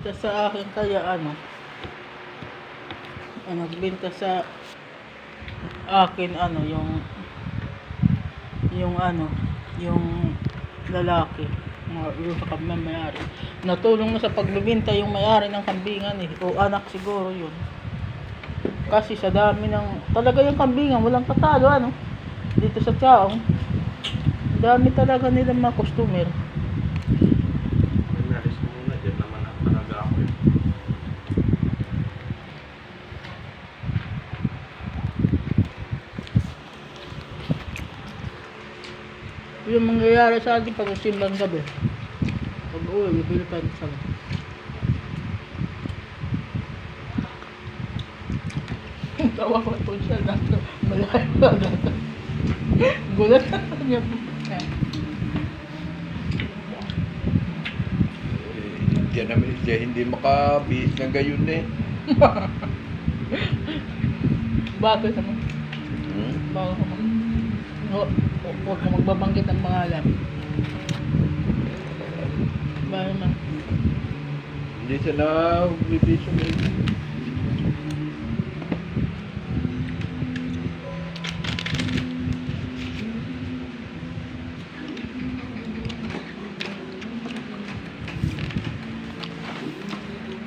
Sa akin kaya nagbenta sa akin yung lalaki, yung sa kami may-ari. Natulong na sa pagbebenta yung may-ari ng kambingan o anak siguro yun. Kasi sa dami ng talaga yung kambingan, walang katalo dito sa Chaong. Dami talaga nilang mga customer. Nalis ko muna, dyan naman ang talaga ako eh. Yung mangyayari sa atin pag simbang gabi. Pag uwi, bibili pa sa tawa ko ito siya nato. Malayo na nato. Gulat na niya. Diyan naman siya hindi makabihis ng gayon eh. Bakit naman? Bakit naman? Huwag ka magbabanggit ng pangalan. Bakit naman? Hindi siya na bibis ng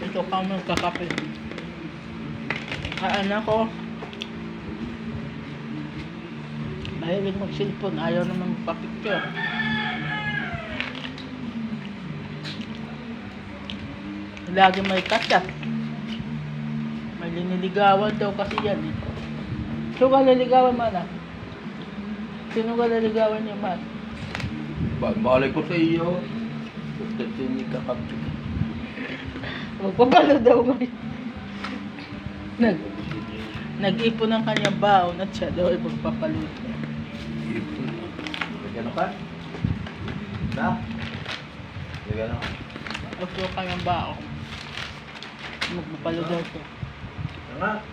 Ito ka mo kakapit. Anak ko. Mahilig mag-cellphone. Ayaw naman magpa-picture. Lagi may katsat. May liniligawan daw kasi yan eh. Sino ka liligawan man Sino ka liligawan niya man? malay ko sa iyo. Kasi hindi ka kapit. Magpapalo daw ngayon. Nag-ipon ng kanyang baon at siya daw ay magpapaluto. Gano'n ka? Na? Gano'n ka? Gusto ng kanyang baon. Magpapalo daw siya. Nga?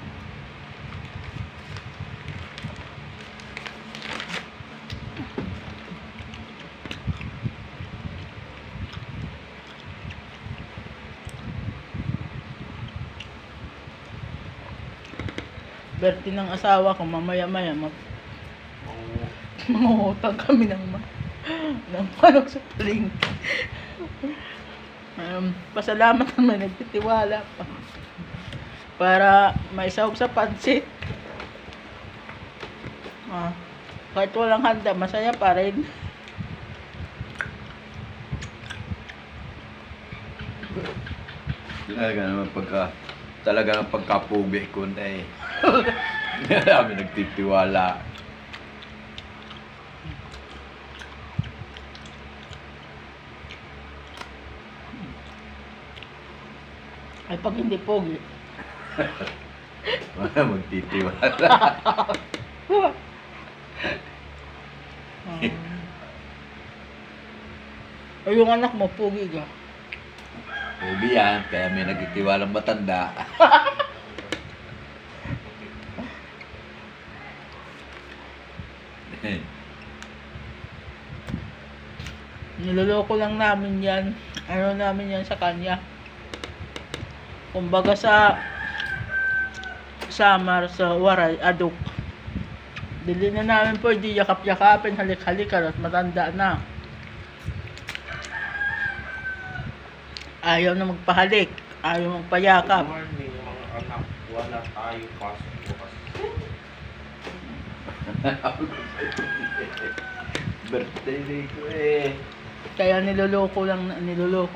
Berti ng asawa ko, mamaya-maya mangungutang kami ng manok sa palengke. Pasalamat naman, nagtitiwala pa. Para maisahog sa pansit. Kahit walang handa, masaya pa rin. Talaga ng pagkapugi ko na eh. Kami nagtitiwala. Ay pag hindi pogi. Magtitiwala. Ay yung anak mo, pogi ka. Baby yan, kaya may nagtitiwalang matanda. Niloloko lang namin yan. Namin yan sa kanya. Kumbaga sa Samar, sa Waray, Aduk. Dili na namin po, hindi yakap-yakapin, halik-halikan at matanda na. Ayaw na magpahalik. Ayaw magpayakap. Good morning mga anak. Wala tayo pasok bukas. Birthday day ko eh. Kaya niloloko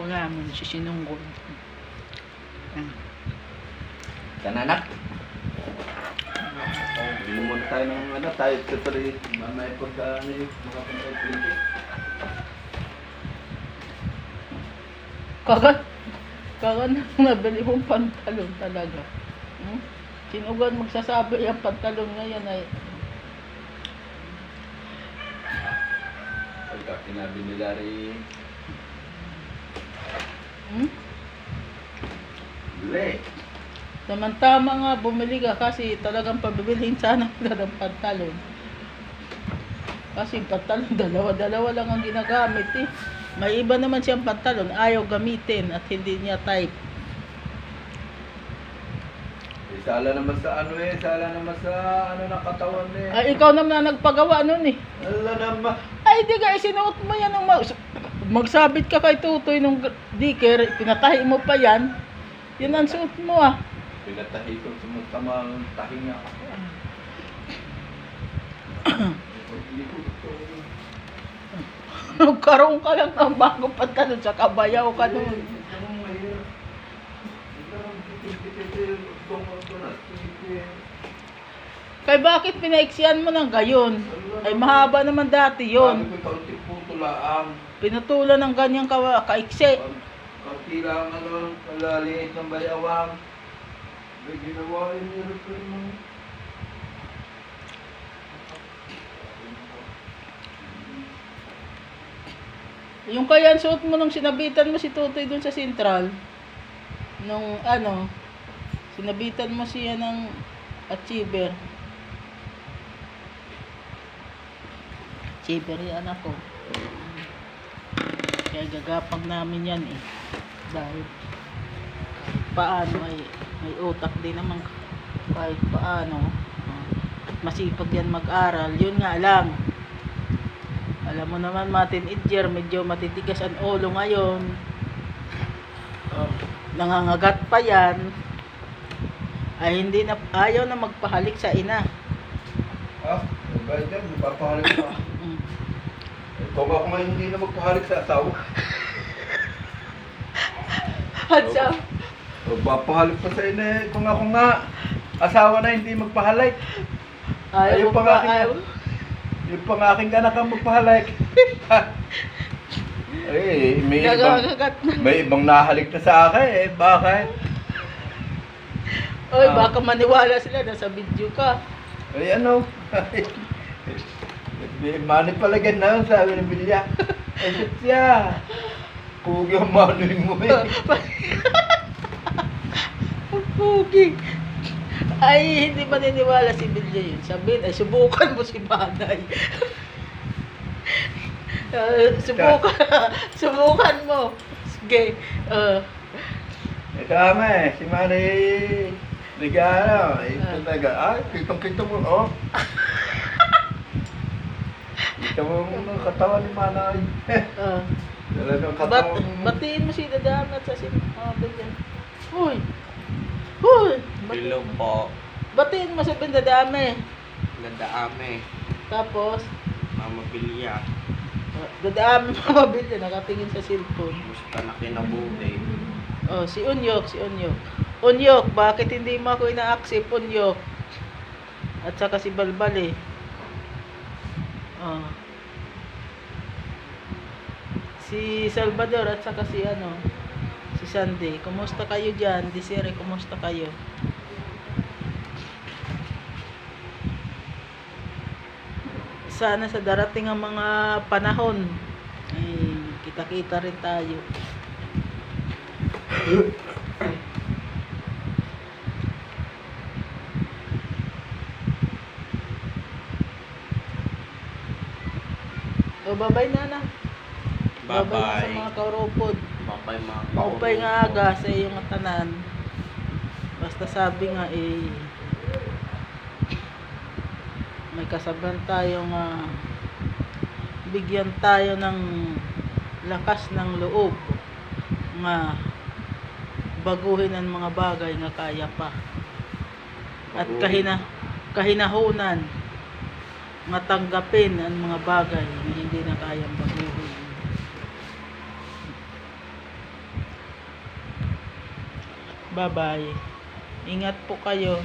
namin si Sinunggol. Kananak? Binumun tayo ng tayo tutuloy. Mamaya pagka makapunta ko. Kagan nabili mong pantalon talaga. Sinugan magsasabi yung pantalon ngayon ay Pagka kinabi nila rin. Bili. Tama nga bumili ka kasi talagang pabibilhin sana kita ng pantalon. Kasi pantalon dalawa lang ang ginagamit eh. May iba naman siyang pantalon ayaw gamitin at hindi niya type. Sala naman sa ano sala naman sa ano ng katawan eh. Ay, ikaw naman na nagpagawa nun eh. Ala naman. Ay, di ka, isinuot mo yan ng magsabit ka kay Tutoy nung diker, pinatahi mo pa yan. Yan ang suot mo ah. Pinatahi ko sumutamang tahinga. Nagkaroon ka lang ng bago pantalon sa kabayaw ka nun. Kaya bakit pinaiksiyan mo ng gayon? Ay mahaba naman dati yon. Pinutulan ng ganyang kaiksi. Kaunti lang ano, kalaliit ng bayawang. May ginawa yun yun. Yung kaya suot mo nung sinabitan mo si Tutoy dun sa Central. Nung ano, sinabitan mo siya ng achiever. Achiever yung anak ko. Kaya gagapang namin yan eh. Dahil paano ay may utak din naman kahit paano. Masipag yan mag-aral. Yun nga lang. Alam mo naman, teenager, medyo matitigas ang ulo ngayon. Nangangagat pa yan. Ay hindi na, ayaw na magpahalik sa ina. Ah, bakit yan? Magpapahalik pa. Kung ako ngayon hindi na magpahalik sa asawa. Hatsa. Magpapahalik pa sa ina eh. Kung ako nga, asawa na hindi magpahalik. Ayaw pa pa, nga ayaw. Yung pang aking anak ang magpahalik. Ay, may ibang nahalik na sa akin eh. Bakit? Oy, baka maniwala sila, nasa video ka. Ay, ano? Mani pala ganda, sabi ng Bilya. Ay, shit siya. Pugi ang manuin mo eh. Pugi. Ay, hindi maniniwala si Bilya yun. Sabihin, ay subukan mo si Banay. Subukan mo. Sige. Tama eh, si Manny Ligano, ito talaga, kitong-kito mo, oh. Kita mo yung katawan ni Manay. Talagang katawan. Batiin mo si Dadamat sa Bilya. Hoy! Hoy! Hello po. Batiin mo sa Dadame. Nadaame. Tapos, Mama Bilya. Dadame Mama Bilya, nakatingin sa cellphone. Gusto na kinabuti. Oh, si Unyok. Unyok, bakit hindi mo ako ina-accept, Unyok? At saka si Balbal eh. Oh. Si Salvador at saka si si Sandy. Kumusta kayo dyan? Desiree, kumusta kayo? Sana sa darating ang mga panahon ay kita-kita rin tayo. O, babay na. Babay na sa mga kauropod. Babay mga Maupay nga aga sa iyong tanan. Basta sabi nga eh, may kasaban tayong bigyan tayo ng lakas ng loob nga baguhin ang mga bagay nga kaya pa. At kahinahunan nga tanggapin ang mga bagay na hindi na kayang baguhin. Bye-bye. Ingat po kayo.